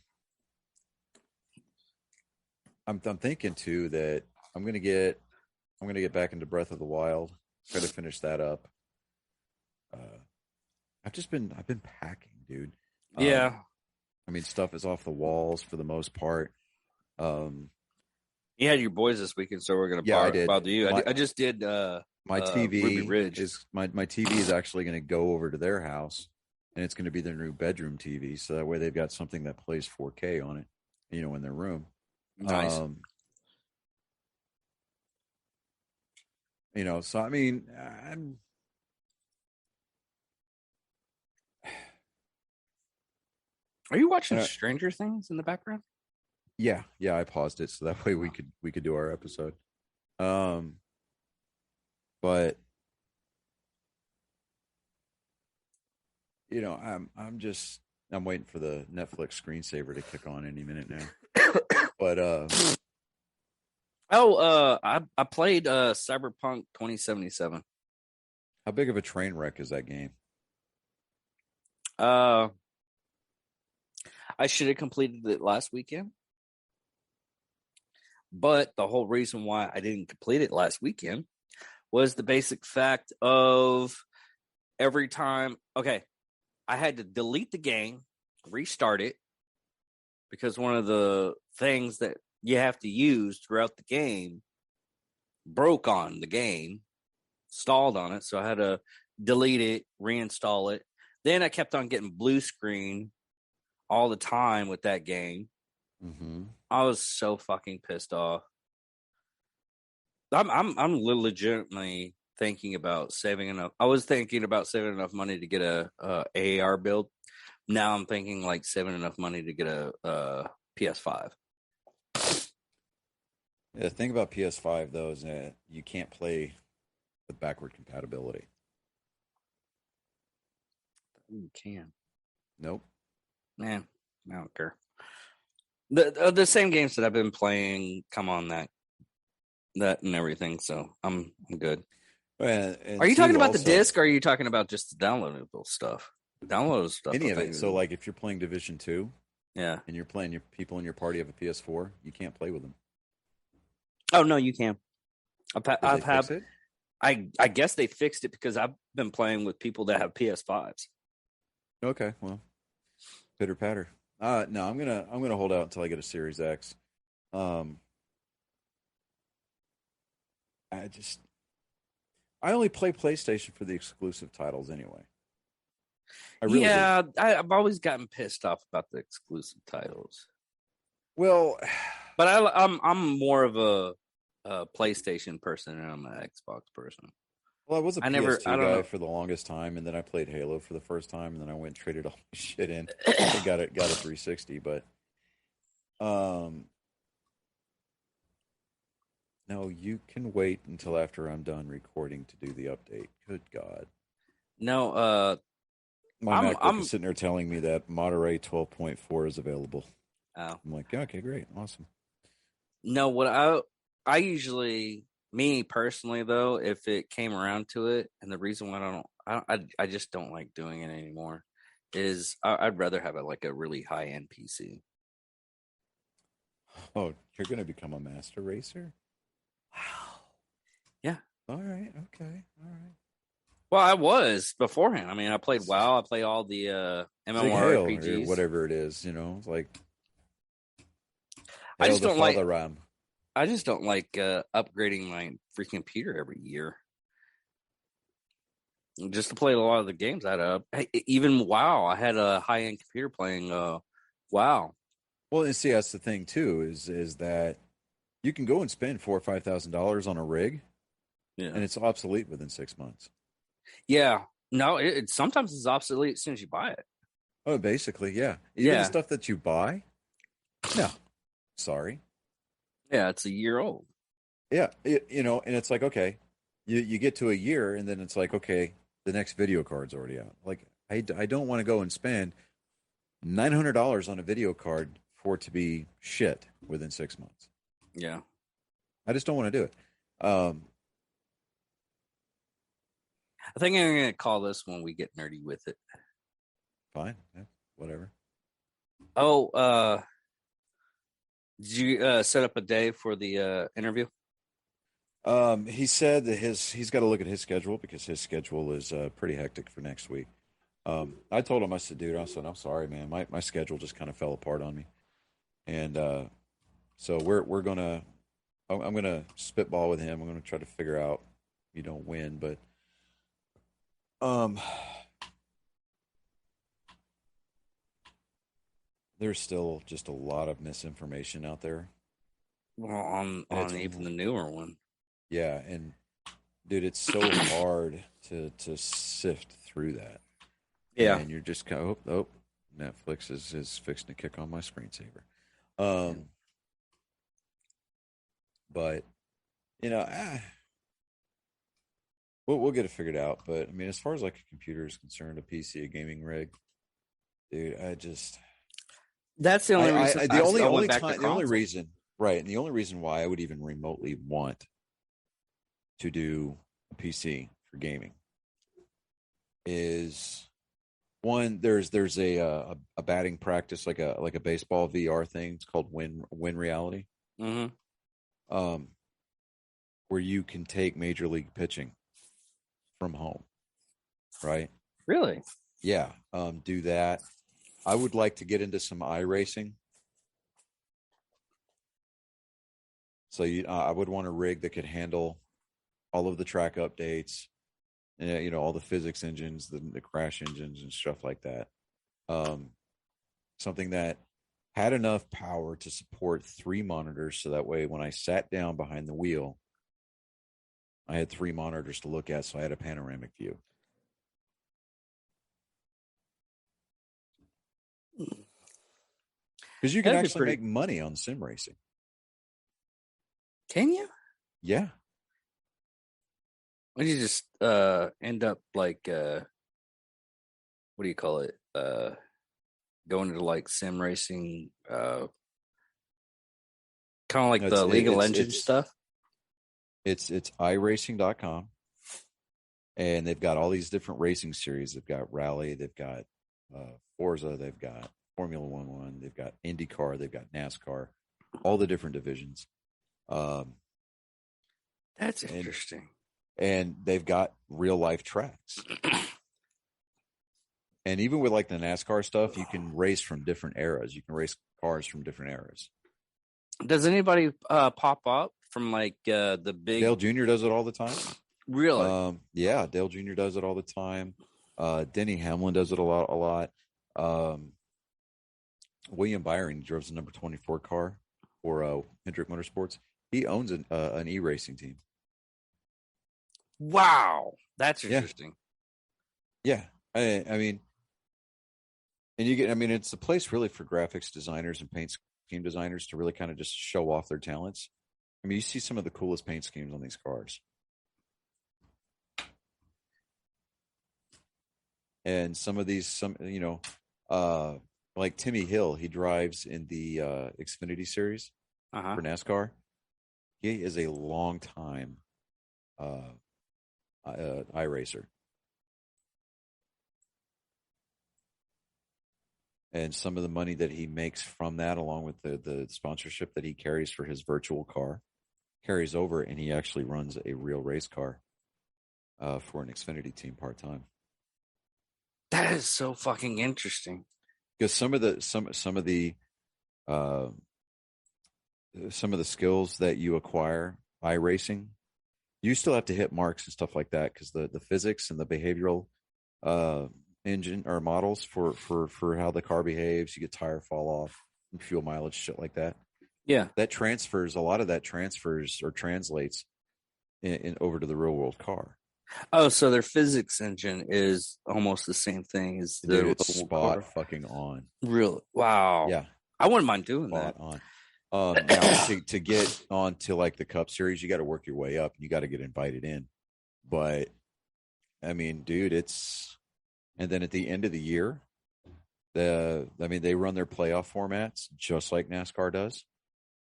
[SPEAKER 1] I'm thinking too that I'm gonna get back into Breath of the Wild. Try to finish that up. I've been packing, dude.
[SPEAKER 2] Yeah.
[SPEAKER 1] I mean, stuff is off the walls for the most part.
[SPEAKER 2] You had your boys this weekend, so we're gonna
[SPEAKER 1] Yeah, I did.
[SPEAKER 2] bother you. I just did
[SPEAKER 1] My
[SPEAKER 2] Ruby
[SPEAKER 1] TV
[SPEAKER 2] Ridge.
[SPEAKER 1] is my TV is actually going to go over to their house, and it's going to be their new bedroom TV. So that way they've got something that plays 4K on it, in their room.
[SPEAKER 2] Nice.
[SPEAKER 1] So I mean,
[SPEAKER 2] Are you watching Stranger Things in the background?
[SPEAKER 1] yeah, I paused it so that way we could do our episode. But I'm waiting for the Netflix screensaver to kick on any minute now. But
[SPEAKER 2] I played Cyberpunk 2077.
[SPEAKER 1] how big of a train wreck is that game?
[SPEAKER 2] I should have completed it last weekend. But the whole reason why I didn't complete it last weekend was the basic fact of every time. Okay, I had to delete the game, restart it, because one of the things that you have to use throughout the game broke on the game, stalled on it. So I had to delete it, reinstall it. Then I kept on getting blue screen all the time with that game.
[SPEAKER 1] Mm-hmm.
[SPEAKER 2] I was so fucking pissed off. I'm legitimately thinking about saving enough. I was thinking about saving enough money to get a AAR build. Now I'm thinking like saving enough money to get a PS5.
[SPEAKER 1] Yeah, the thing about PS5 though is that you can't play with backward compatibility.
[SPEAKER 2] You can.
[SPEAKER 1] Nope.
[SPEAKER 2] Man, I don't care. The same games that I've been playing come on that and everything, so I'm good.
[SPEAKER 1] And
[SPEAKER 2] are you talking about
[SPEAKER 1] also,
[SPEAKER 2] the disc, or are you talking about just the downloadable stuff? Download stuff.
[SPEAKER 1] Any of it. So, like, if you're playing Division 2,
[SPEAKER 2] yeah,
[SPEAKER 1] and you're playing your people in your party have a PS4, you can't play with them.
[SPEAKER 2] Oh no, you can. I guess they fixed it because I've been playing with people that have PS5s.
[SPEAKER 1] Okay, well, pitter patter. No, I'm gonna hold out until I get a Series X. I only play PlayStation for the exclusive titles anyway.
[SPEAKER 2] I've always gotten pissed off about the exclusive titles.
[SPEAKER 1] Well,
[SPEAKER 2] but I'm more of a PlayStation person and I'm an Xbox person.
[SPEAKER 1] Well, I was a PS2 guy for the longest time, and then I played Halo for the first time, and then I went and traded all my shit in. I got a 360, but no, you can wait until after I'm done recording to do the update. Good God.
[SPEAKER 2] No,
[SPEAKER 1] my MacBook is sitting there telling me that Monterey 12.4 is available.
[SPEAKER 2] Oh.
[SPEAKER 1] I'm like, yeah, okay, great, awesome.
[SPEAKER 2] No, what I usually, me personally though, if it came around to it, and the reason why I just don't like doing it anymore, is I'd rather have a really high end PC.
[SPEAKER 1] Oh, you're gonna become a master racer?
[SPEAKER 2] Wow. Yeah.
[SPEAKER 1] All right. Okay. All right.
[SPEAKER 2] Well, I was beforehand. I mean, I played WoW. I play all the MMORPGs,
[SPEAKER 1] or whatever it is. Like
[SPEAKER 2] I just don't like. I just don't like upgrading my freaking computer every year. Just to play a lot of the games I had even WoW. I had a high end computer playing WoW.
[SPEAKER 1] Well, and see, that's the thing too, is that you can go and spend $4,000 or $5,000 on a rig, and it's obsolete within 6 months.
[SPEAKER 2] Yeah, no, it sometimes is obsolete as soon as you buy it.
[SPEAKER 1] Oh, basically, yeah. Even the stuff that you buy, no, sorry.
[SPEAKER 2] Yeah, it's a year old.
[SPEAKER 1] Yeah, and it's like, okay, you get to a year, and then it's like, okay, the next video card's already out. Like, I don't want to go and spend $900 on a video card for it to be shit within 6 months.
[SPEAKER 2] Yeah.
[SPEAKER 1] I just don't want to do it. Um,
[SPEAKER 2] I think I'm gonna call this when we get nerdy with it.
[SPEAKER 1] Fine, yeah, whatever.
[SPEAKER 2] Oh, did you set up a day for the interview?
[SPEAKER 1] He said that he's got to look at his schedule because his schedule is pretty hectic for next week. I told him, I said, dude, I said, I'm sorry, man. My schedule just kind of fell apart on me. And so we're gonna I'm gonna spitball with him. I'm gonna try to figure out, when, but um there's still just a lot of misinformation out there.
[SPEAKER 2] Well, on
[SPEAKER 1] And it's
[SPEAKER 2] even the newer one.
[SPEAKER 1] yeah, and dude, it's so hard to sift through that.
[SPEAKER 2] Yeah.
[SPEAKER 1] And you're just kind of, oh, Netflix is fixing to kick on my screensaver. Um, but you know, ah, we'll get it figured out. But I mean, as far as like a computer is concerned, a PC, a gaming rig, dude,
[SPEAKER 2] That's the only reason
[SPEAKER 1] the only
[SPEAKER 2] I went
[SPEAKER 1] only
[SPEAKER 2] back to
[SPEAKER 1] time, the only
[SPEAKER 2] console.
[SPEAKER 1] reason, right, and the only reason why I would even remotely want to do a PC for gaming is one. There's a batting practice like a baseball VR thing. It's called Win Reality.
[SPEAKER 2] Mm-hmm.
[SPEAKER 1] Um, where you can take major league pitching from home, right?
[SPEAKER 2] Really?
[SPEAKER 1] Yeah, do that. I would like to get into some iRacing. So I would want a rig that could handle all of the track updates, all the physics engines, the crash engines, and stuff like that. Um, Something that had enough power to support 3 monitors, so that way when I sat down behind the wheel, I had 3 monitors to look at, so I had a panoramic view. Because you can
[SPEAKER 2] That'd be
[SPEAKER 1] actually
[SPEAKER 2] pretty.
[SPEAKER 1] make money on sim racing.
[SPEAKER 2] Can you?
[SPEAKER 1] Yeah.
[SPEAKER 2] Would you just end up like what do you call it? Going into like sim racing, kind of like
[SPEAKER 1] It's
[SPEAKER 2] the League of
[SPEAKER 1] it's
[SPEAKER 2] Legends
[SPEAKER 1] it's
[SPEAKER 2] stuff.
[SPEAKER 1] it's iRacing.com, and they've got all these different racing series. They've got Rally, they've got Forza, they've got Formula One, they've got IndyCar, they've got NASCAR, all the different divisions. Um,
[SPEAKER 2] That's
[SPEAKER 1] and
[SPEAKER 2] interesting.
[SPEAKER 1] and they've got real life tracks. And even with like the NASCAR stuff, you can race from different eras. You can race cars from different eras.
[SPEAKER 2] Does anybody pop up from like the big?
[SPEAKER 1] Dale Jr. does it all the time.
[SPEAKER 2] Really?
[SPEAKER 1] Yeah, Dale Jr. does it all the time. Denny Hamlin does it a lot. William Byron drove the number 24 car for Hendrick Motorsports. He owns an e-racing team.
[SPEAKER 2] Wow, that's
[SPEAKER 1] Yeah.
[SPEAKER 2] interesting.
[SPEAKER 1] Yeah. I mean, and it's a place really for graphics designers and paint scheme designers to really kind of just show off their talents. I mean, you see some of the coolest paint schemes on these cars. And some of these, like Timmy Hill, he drives in the Xfinity series for NASCAR. He is a long time iRacer. And some of the money that he makes from that, along with the sponsorship that he carries for his virtual car, carries over, and he actually runs a real race car for an Xfinity team part time.
[SPEAKER 2] That is so fucking interesting.
[SPEAKER 1] Because some of the skills that you acquire iRacing, you still have to hit marks and stuff like that, because the physics and the behavioral engine or models for how the car behaves, you get tire fall off, fuel mileage, shit like that.
[SPEAKER 2] Yeah,
[SPEAKER 1] that transfers a lot of that transfers or translates in over to the real world car.
[SPEAKER 2] Oh, so their physics engine is almost the same thing as the
[SPEAKER 1] Dude, it's spot fucking on.
[SPEAKER 2] Real? Wow.
[SPEAKER 1] Yeah,
[SPEAKER 2] I wouldn't mind doing
[SPEAKER 1] spot
[SPEAKER 2] that.
[SPEAKER 1] on. Now to get on to like the Cup Series, you got to work your way up and you got to get invited in. But I mean, dude, and then at the end of the year, they run their playoff formats just like NASCAR does,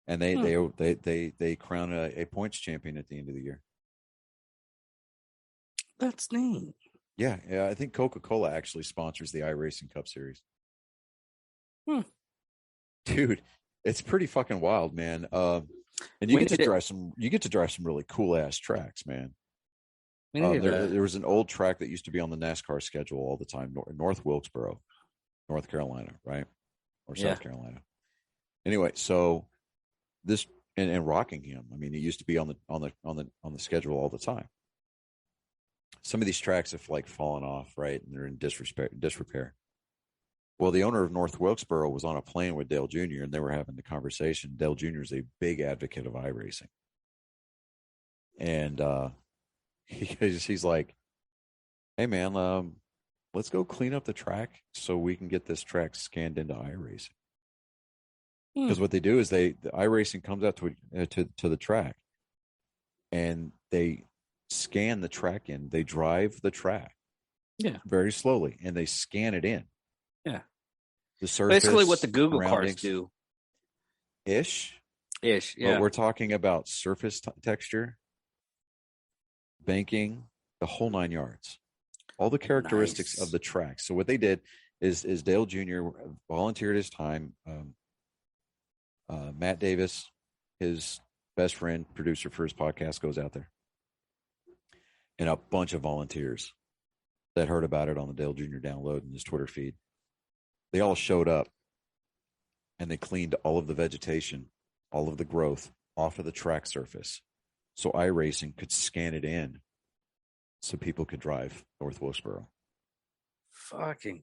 [SPEAKER 1] and they crown a points champion at the end of the year.
[SPEAKER 2] That's neat.
[SPEAKER 1] Yeah, I think Coca-Cola actually sponsors the iRacing Cup Series. Dude, it's pretty fucking wild, man. And you get to drive some really cool ass tracks, man. There was an old track that used to be on the NASCAR schedule all the time, North Wilkesboro, North Carolina, right? Or South Carolina. Anyway, so this and Rockingham, I mean, it used to be on the schedule all the time. Some of these tracks have like fallen off, right? And they're in disrepair. Well, the owner of North Wilkesboro was on a plane with Dale Jr. and they were having the conversation. Dale Jr. is a big advocate of iRacing. And he's like, hey man, let's go clean up the track so we can get this track scanned into iRacing. Because what they do is the iRacing comes out to the track and they scan the track in. They drive the track very slowly and they scan it in.
[SPEAKER 2] Yeah.
[SPEAKER 1] The surface,
[SPEAKER 2] basically what the Google cars do.
[SPEAKER 1] Ish,
[SPEAKER 2] yeah.
[SPEAKER 1] But we're talking about surface texture, banking, the whole 9 yards, all the characteristics of the track. So what they did is Dale Jr. volunteered his time. Matt Davis, his best friend, producer for his podcast, goes out there. And a bunch of volunteers that heard about it on the Dale Jr. download in his Twitter feed. They all showed up and they cleaned all of the vegetation, all of the growth off of the track surface. So iRacing could scan it in so people could drive North Wilkesboro.
[SPEAKER 2] Fucking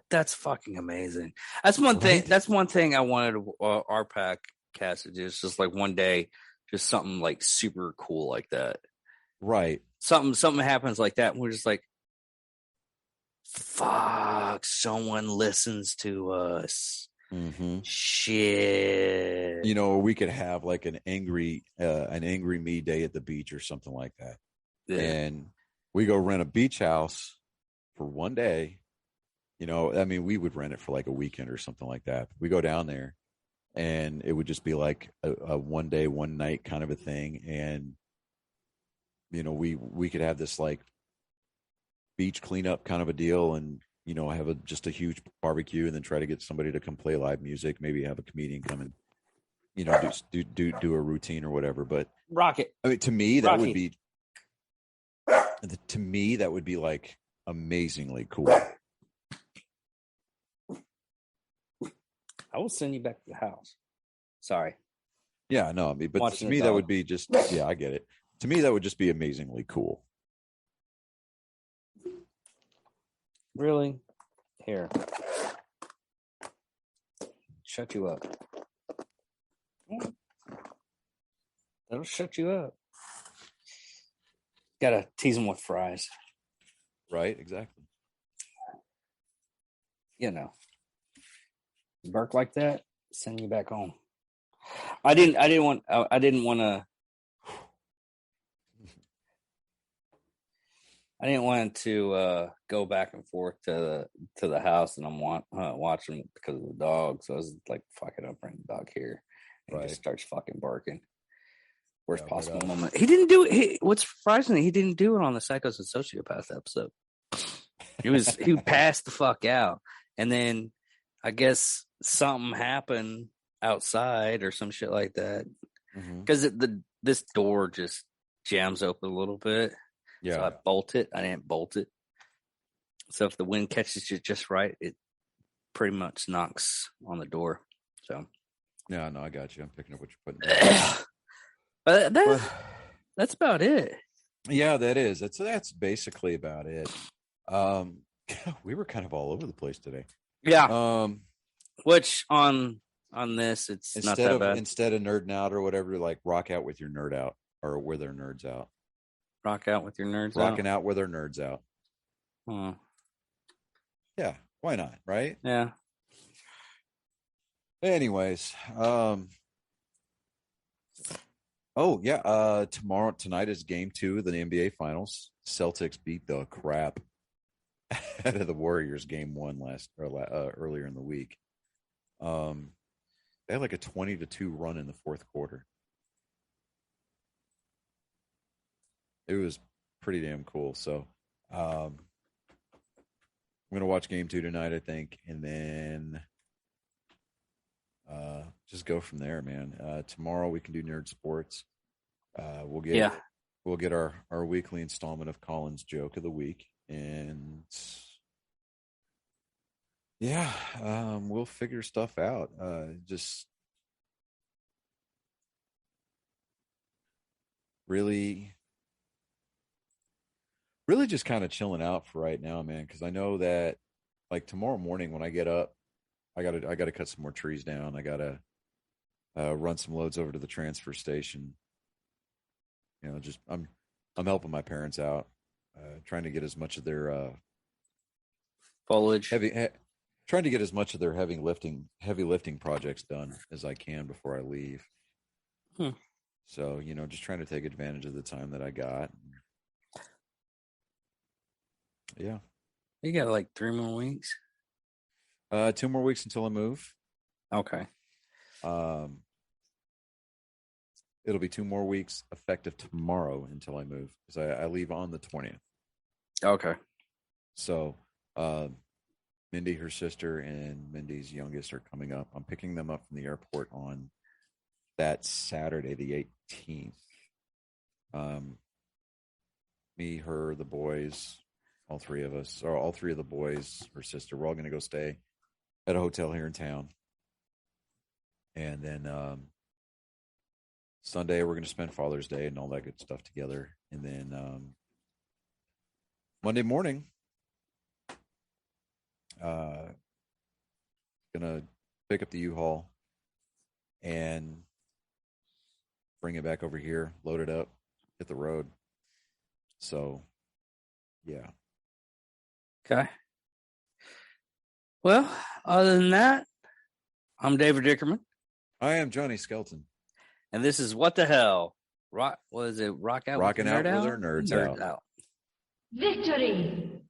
[SPEAKER 2] that's fucking amazing. That's one thing. That's one thing I wanted our podcast to do. It's just like one day, just something like super cool like that.
[SPEAKER 1] Right.
[SPEAKER 2] Something happens like that. And we're just like, fuck, someone listens to us.
[SPEAKER 1] Mm-hmm.
[SPEAKER 2] Shit.
[SPEAKER 1] You know, we could have like an angry me day at the beach or something like that. Yeah. And we go rent a beach house for one day. You know, I mean, we would rent it for like a weekend or something like that. We go down there and it would just be like a 1 day, 1 night kind of a thing. And, you know, we could have this like beach cleanup kind of a deal and, you know, have just a huge barbecue and then try to get somebody to come play live music, maybe have a comedian come and, you know, do a routine or whatever. But
[SPEAKER 2] Rocket.
[SPEAKER 1] I mean, to me, that would be like amazingly cool.
[SPEAKER 2] I will send you back to the house. Sorry.
[SPEAKER 1] Yeah, no, I mean, but to me, that would be just, yeah, I get it. To me, that would just be amazingly cool.
[SPEAKER 2] Really? Here. Shut you up. That'll shut you up. Gotta tease them with fries.
[SPEAKER 1] Right, exactly.
[SPEAKER 2] You know. Bark like that, send you back home. I didn't want to go back and forth to the house, and I'm watching because of the dog. So I was like, "Fuck it, I'll bring the dog here." And he just starts fucking barking. Worst possible moment. He didn't do it. What's surprising, he didn't do it on the Psychos and Sociopaths episode. He passed the fuck out, and then I guess something happened outside or some shit like that. Because this door just jams open a little bit. Yeah. So I bolt it. I didn't bolt it. So if the wind catches you just right, it pretty much knocks on the door. So.
[SPEAKER 1] Yeah, no, I got you. I'm picking up what you're putting.
[SPEAKER 2] But that's about it.
[SPEAKER 1] Yeah, that is. That's basically about it. We were kind of all over the place today.
[SPEAKER 2] Yeah. Which on this, it's not that bad.
[SPEAKER 1] Instead of nerding out or whatever, like rock out with your nerd out, or where their nerds out.
[SPEAKER 2] Rock out with your nerds
[SPEAKER 1] Rocking out where their nerds out.
[SPEAKER 2] Huh.
[SPEAKER 1] Yeah, why not, right?
[SPEAKER 2] Yeah.
[SPEAKER 1] Anyways, tonight is game 2 of the NBA Finals. Celtics beat the crap out of the Warriors game 1 earlier in the week. They had like a 20-2 run in the fourth quarter. It was pretty damn cool. So, I'm gonna watch game 2 tonight, I think, and then just go from there, man. Tomorrow we can do Nerd Sports. We'll get our weekly installment of Colin's Joke of the Week, and yeah, we'll figure stuff out. Just really, really just kind of chilling out for right now, man. Because I know that like tomorrow morning when I get up, I gotta cut some more trees down. I gotta run some loads over to the transfer station. You know, just I'm helping my parents out, trying to get as much of their
[SPEAKER 2] Foliage.
[SPEAKER 1] trying to get as much of their heavy lifting projects done as I can before I leave. So, you know, just trying to take advantage of the time that I got. Yeah.
[SPEAKER 2] You got like 3 more weeks.
[SPEAKER 1] 2 more weeks until I move.
[SPEAKER 2] Okay.
[SPEAKER 1] It'll be 2 more weeks effective tomorrow until I move because I leave on the 20th.
[SPEAKER 2] Okay.
[SPEAKER 1] So, Mindy, her sister, and Mindy's youngest are coming up. I'm picking them up from the airport on that Saturday, the 18th. Me, her, the boys, all three of the boys, her sister, we're all going to go stay at a hotel here in town. And then Sunday, we're going to spend Father's Day and all that good stuff together. And then Monday morning, gonna pick up the U-Haul and bring it back over here, load it up, hit the road. So, yeah.
[SPEAKER 2] Okay. Well, other than that, I'm David Dickerman.
[SPEAKER 1] I am Johnny Skelton.
[SPEAKER 2] And this is What the Hell? Rock out
[SPEAKER 1] Rocking
[SPEAKER 2] with
[SPEAKER 1] out with our nerds out.
[SPEAKER 2] out.
[SPEAKER 3] Victory!